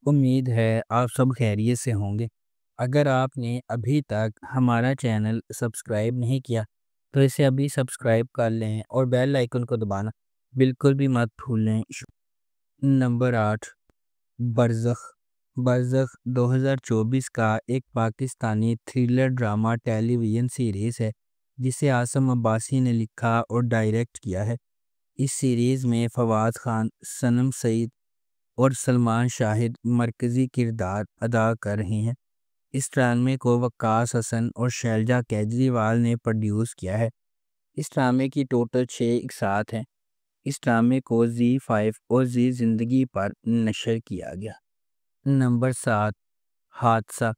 امید ہے آپ سب خیریت سے ہوں گے۔ اگر آپ نے ابھی تک ہمارا چینل سبسکرائب نہیں کیا تو اسے ابھی سبسکرائب کر لیں اور بیل آئیکن کو دبانا بالکل بھی مت بھولیں۔ نمبر 8، برزخ۔ برزخ 2024 کا ایک پاکستانی تھرلر ڈرامہ ٹیلی ویژن سیریز ہے جسے عاصم عباسی نے لکھا اور ڈائریکٹ کیا ہے۔ اس سیریز میں فواد خان، صنم سعید اور سلمان شاہد مرکزی کردار ادا کر رہے ہیں۔ اس ڈرامے کو وقاص حسن اور شیلجا کیجریوال نے پروڈیوس کیا ہے۔ اس ڈرامے کی ٹوٹل 6 اقساط ہیں۔ اس ڈرامے کو زی5 اور زی زندگی پر نشر کیا گیا۔ نمبر 7، حادثہ۔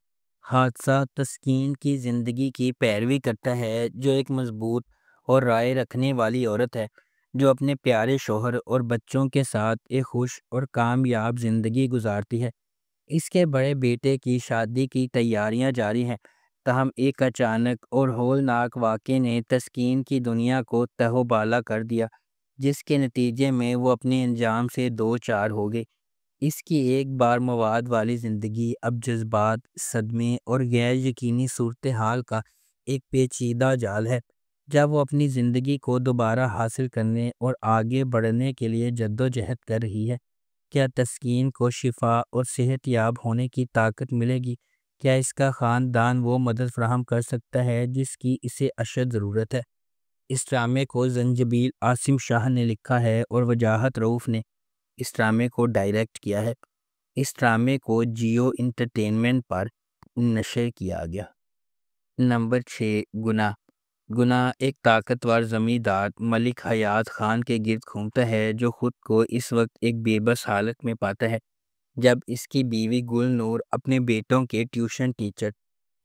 حادثہ تسکین کی زندگی کی پیروی کرتا ہے، جو ایک مضبوط اور رائے رکھنے والی عورت ہے جو اپنے پیارے شوہر اور بچوں کے ساتھ ایک خوش اور کامیاب زندگی گزارتی ہے۔ اس کے بڑے بیٹے کی شادی کی تیاریاں جاری ہیں، تاہم ایک اچانک اور ہولناک واقعے نے تسکین کی دنیا کو تہو بالا کر دیا، جس کے نتیجے میں وہ اپنے انجام سے دو چار ہو گئی۔ اس کی ایک بار مواد والی زندگی اب جذبات، صدمے اور غیر یقینی صورتحال کا ایک پیچیدہ جال ہے۔ جب وہ اپنی زندگی کو دوبارہ حاصل کرنے اور آگے بڑھنے کے لیے جدوجہد کر رہی ہے، کیا تسکین کو شفا اور صحت یاب ہونے کی طاقت ملے گی؟ کیا اس کا خاندان وہ مدد فراہم کر سکتا ہے جس کی اسے اشد ضرورت ہے؟ اس ڈرامے کو زنجبیل عاصم شاہ نے لکھا ہے اور وجاہت رؤف نے اس ڈرامے کو ڈائریکٹ کیا ہے۔ اس ڈرامے کو جیو انٹرٹینمنٹ پر نشر کیا گیا۔ نمبر 6، گناہ۔ گناہ ایک طاقتور زمیندار ملک حیات خان کے گرد گھومتا ہے جو خود کو اس وقت ایک بے بس حالت میں پاتا ہے جب اس کی بیوی گل نور اپنے بیٹوں کے ٹیوشن ٹیچر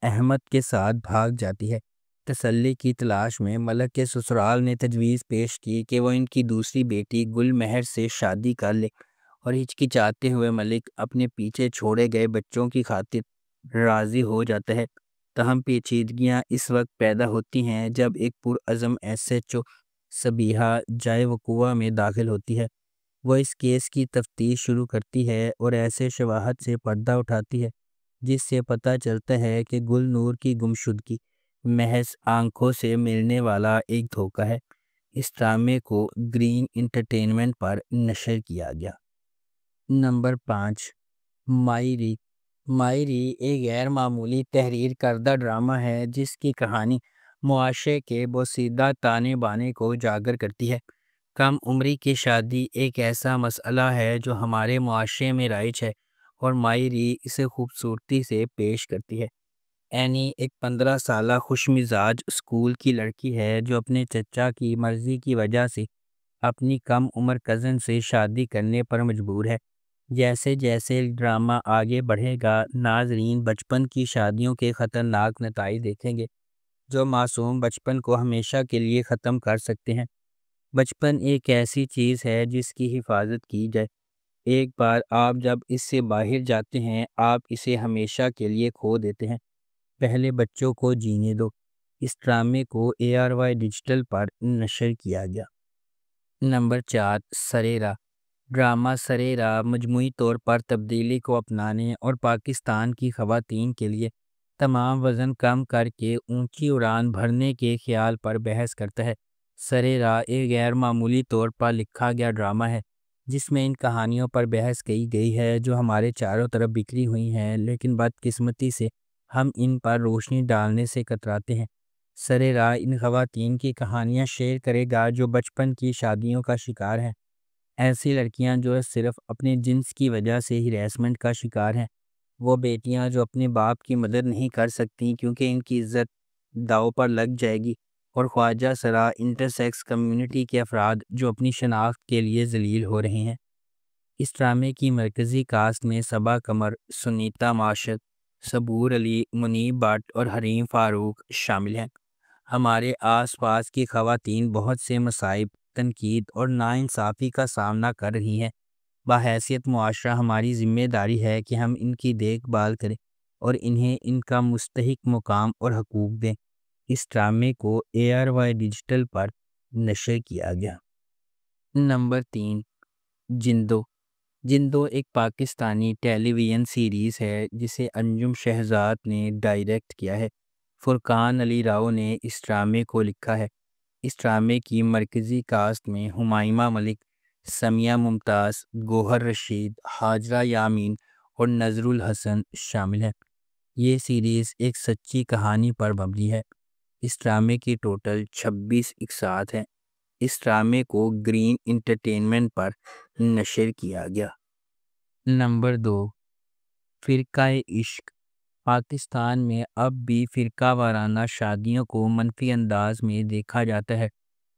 احمد کے ساتھ بھاگ جاتی ہے۔ تسلی کی تلاش میں ملک کے سسرال نے تجویز پیش کی کہ وہ ان کی دوسری بیٹی گل مہر سے شادی کر لے، اور ہچکچاتے ہوئے ملک اپنے پیچھے چھوڑے گئے بچوں کی خاطر راضی ہو جاتا ہے۔ تاہم پیچیدگیاں اس وقت پیدا ہوتی ہیں جب ایک پرعزم SHO سبیحہ جائے وقوع میں داخل ہوتی ہے۔ وہ اس کیس کی تفتیش شروع کرتی ہے اور ایسے شواہد سے پردہ اٹھاتی ہے جس سے پتہ چلتا ہے کہ گل نور کی گمشدگی محض آنکھوں سے ملنے والا ایک دھوکہ ہے۔ اس ڈرامے کو گرین انٹرٹینمنٹ پر نشر کیا گیا۔ نمبر 5، مائری۔ مائری ایک غیر معمولی تحریر کردہ ڈرامہ ہے جس کی کہانی معاشرے کے بوسیدہ تانے بانے کو اجاگر کرتی ہے۔ کم عمری کی شادی ایک ایسا مسئلہ ہے جو ہمارے معاشرے میں رائج ہے، اور مائری اسے خوبصورتی سے پیش کرتی ہے۔ اینی ایک 15 سالہ خوش مزاج اسکول کی لڑکی ہے جو اپنے چچا کی مرضی کی وجہ سے اپنی کم عمر کزن سے شادی کرنے پر مجبور ہے۔ جیسے جیسے ڈرامہ آگے بڑھے گا، ناظرین بچپن کی شادیوں کے خطرناک نتائج دیکھیں گے جو معصوم بچپن کو ہمیشہ کے لیے ختم کر سکتے ہیں۔ بچپن ایک ایسی چیز ہے جس کی حفاظت کی جائے۔ ایک بار آپ جب اس سے باہر جاتے ہیں، آپ اسے ہمیشہ کے لیے کھو دیتے ہیں۔ پہلے بچوں کو جینے دو۔ اس ڈرامے کو ARY ڈیجیٹل پر نشر کیا گیا۔ نمبر 4، سریرا۔ ڈرامہ سریرا مجموعی طور پر تبدیلی کو اپنانے اور پاکستان کی خواتین کے لیے تمام وزن کم کر کے اونچی اڑان بھرنے کے خیال پر بحث کرتا ہے۔ سریرا ایک غیر معمولی طور پر لکھا گیا ڈرامہ ہے جس میں ان کہانیوں پر بحث کی گئی ہے جو ہمارے چاروں طرف بکھری ہوئی ہیں، لیکن بدقسمتی سے ہم ان پر روشنی ڈالنے سے کتراتے ہیں۔ سریرا ان خواتین کی کہانیاں شیئر کرے گا جو بچپن کی شادیوں کا شکار ہیں۔ ایسی لڑکیاں جو صرف اپنے جنس کی وجہ سے ہراسمنٹ کا شکار ہیں، وہ بیٹیاں جو اپنے باپ کی مدد نہیں کر سکتی کیونکہ ان کی عزت داؤ پر لگ جائے گی، اور خواجہ سرا انٹرسیکس کمیونٹی کے افراد جو اپنی شناخت کے لیے ذلیل ہو رہے ہیں۔ اس ڈرامے کی مرکزی کاسٹ میں صبا قمر، سنیتا ماشد، صبور علی، منیب بٹ اور حریم فاروق شامل ہیں۔ ہمارے آس پاس کی خواتین بہت سے مصائب، تنقید اور ناانصافی کا سامنا کر رہی ہیں۔ بحیثیت معاشرہ ہماری ذمہ داری ہے کہ ہم ان کی دیکھ بھال کریں اور انہیں ان کا مستحق مقام اور حقوق دیں۔ اس ڈرامے کو ARY ڈیجیٹل پر نشر کیا گیا۔ نمبر 3، جندو۔ جندو ایک پاکستانی ٹیلی ویژن سیریز ہے جسے انجم شہزاد نے ڈائریکٹ کیا ہے۔ فرقان علی راؤ نے اس ڈرامے کو لکھا ہے۔ اس ڈرامے کی مرکزی کاسٹ میں ہمائمہ ملک، سمیہ ممتاز، گوہر رشید، ہاجرہ یامین اور نذر الحسن شامل ہیں۔ یہ سیریز ایک سچی کہانی پر مبنی ہے۔ اس ڈرامے کی ٹوٹل 26 اقساط ہیں۔ اس ڈرامے کو گرین انٹرٹینمنٹ پر نشر کیا گیا۔ نمبر 2، فرقہ عشق۔ پاکستان میں اب بھی فرقہ وارانہ شادیوں کو منفی انداز میں دیکھا جاتا ہے،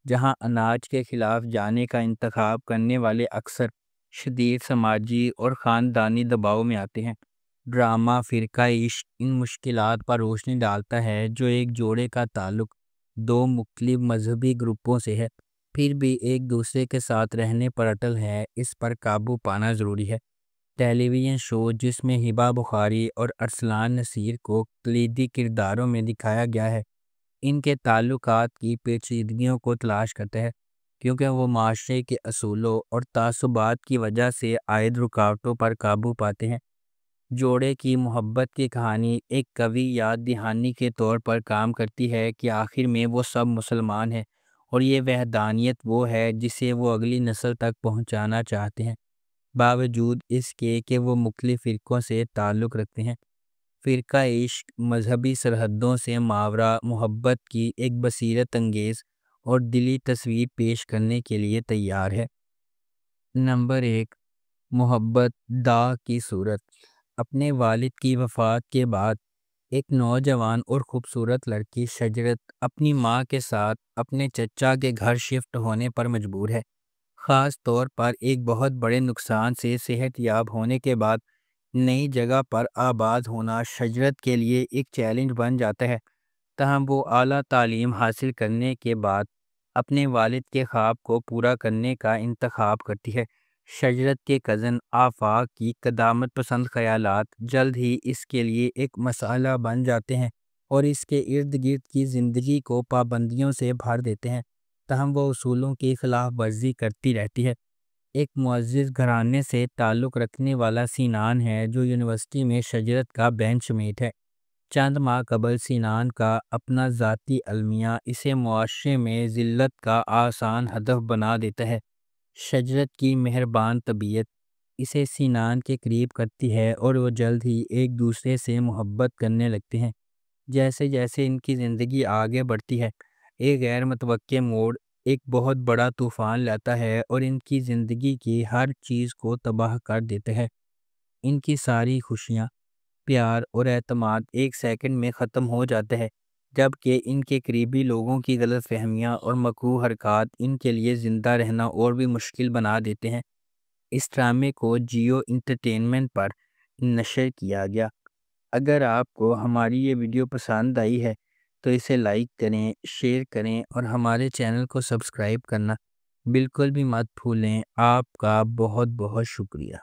جہاں اناج کے خلاف جانے کا انتخاب کرنے والے اکثر شدید سماجی اور خاندانی دباؤ میں آتے ہیں۔ ڈرامہ فرقہ عشق ان مشکلات پر روشنی ڈالتا ہے جو ایک جوڑے کا تعلق دو مختلف مذہبی گروپوں سے ہے، پھر بھی ایک دوسرے کے ساتھ رہنے پر اٹل ہے۔ اس پر قابو پانا ضروری ہے۔ ٹیلی ویژن شو جس میں ہبہ بخاری اور ارسلان نصیر کو کلیدی کرداروں میں دکھایا گیا ہے، ان کے تعلقات کی پیچیدگیوں کو تلاش کرتا ہے، کیونکہ وہ معاشرے کے اصولوں اور تعصبات کی وجہ سے عائد رکاوٹوں پر قابو پاتے ہیں۔ جوڑے کی محبت کی کہانی ایک قوی یاد دہانی کے طور پر کام کرتی ہے کہ آخر میں وہ سب مسلمان ہیں، اور یہ وحدانیت وہ ہے جسے وہ اگلی نسل تک پہنچانا چاہتے ہیں، باوجود اس کے کہ وہ مختلف فرقوں سے تعلق رکھتے ہیں۔ فرقہ عشق مذہبی سرحدوں سے ماورا محبت کی ایک بصیرت انگیز اور دلی تصویر پیش کرنے کے لیے تیار ہے۔ نمبر 1، محبت دا کی صورت۔ اپنے والد کی وفات کے بعد ایک نوجوان اور خوبصورت لڑکی شجرت اپنی ماں کے ساتھ اپنے چچا کے گھر شفٹ ہونے پر مجبور ہے۔ خاص طور پر ایک بہت بڑے نقصان سے صحت یاب ہونے کے بعد نئی جگہ پر آباد ہونا شجرت کے لیے ایک چیلنج بن جاتا ہے۔ تاہم وہ اعلیٰ تعلیم حاصل کرنے کے بعد اپنے والد کے خواب کو پورا کرنے کا انتخاب کرتی ہے۔ شجرت کے کزن آفاق کی قدامت پسند خیالات جلد ہی اس کے لیے ایک مسئلہ بن جاتے ہیں اور اس کے ارد گرد کی زندگی کو پابندیوں سے بھر دیتے ہیں، تاہم وہ اصولوں کی خلاف ورزی کرتی رہتی ہے۔ ایک معزز گھرانے سے تعلق رکھنے والا سینان ہے جو یونیورسٹی میں شجرت کا بینچ میٹ ہے۔ چند ماہ قبل سینان کا اپنا ذاتی المیہ اسے معاشرے میں ذلت کا آسان ہدف بنا دیتا ہے۔ شجرت کی مہربان طبیعت اسے سینان کے قریب کرتی ہے اور وہ جلد ہی ایک دوسرے سے محبت کرنے لگتے ہیں۔ جیسے جیسے ان کی زندگی آگے بڑھتی ہے، ایک غیر متوقع موڑ ایک بہت بڑا طوفان لاتا ہے اور ان کی زندگی کی ہر چیز کو تباہ کر دیتا ہے۔ ان کی ساری خوشیاں، پیار اور اعتماد ایک سیکنڈ میں ختم ہو جاتا ہے، جبکہ ان کے قریبی لوگوں کی غلط فہمیاں اور مکروہ حرکات ان کے لیے زندہ رہنا اور بھی مشکل بنا دیتے ہیں۔ اس ڈرامے کو جیو انٹرٹینمنٹ پر نشر کیا گیا۔ اگر آپ کو ہماری یہ ویڈیو پسند آئی ہے تو اسے لائک کریں، شیئر کریں اور ہمارے چینل کو سبسکرائب کرنا بالکل بھی مت بھولیں۔ آپ کا بہت بہت شکریہ۔